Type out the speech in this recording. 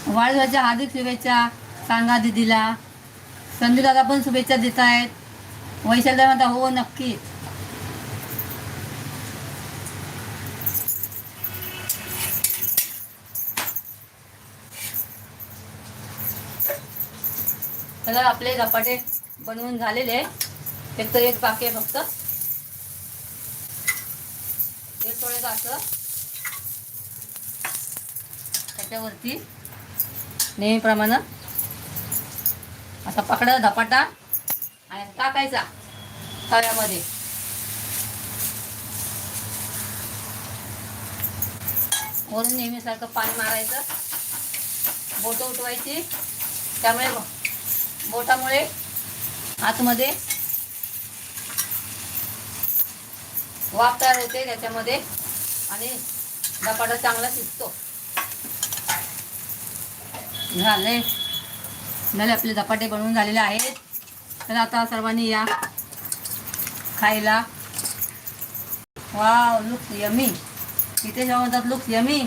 वाढदिवसाच्या हार्दिक शुभेच्छा सांगा दीदीला. संजू दादा पण शुभेच्छा देत आहेत. वैशाल दादा म्हणता हो नक्कीच. तर आपले धपाटे बनवून झालेले. एक तर एक बाकी आहे फक्त. ते थोडं असं त्याच्यावरती नेहमीप्रमाणे असा पकडा धपाटा आणि टाकायचा तव्यामध्ये. वरून नेहमीसारखं पाणी मारायचं. बोटं उठवायची. त्यामुळे बोटामुळे आतमध्ये वाफ तयार होते त्याच्यामध्ये आणि धपाटा चांगला शिजतो. झाले आपले धपाटे बनवून झालेले आहेत. तर आता सर्वांनी या खायला. Wow looks yummy. इथे जेव्हा म्हणतात लुक्स यमी.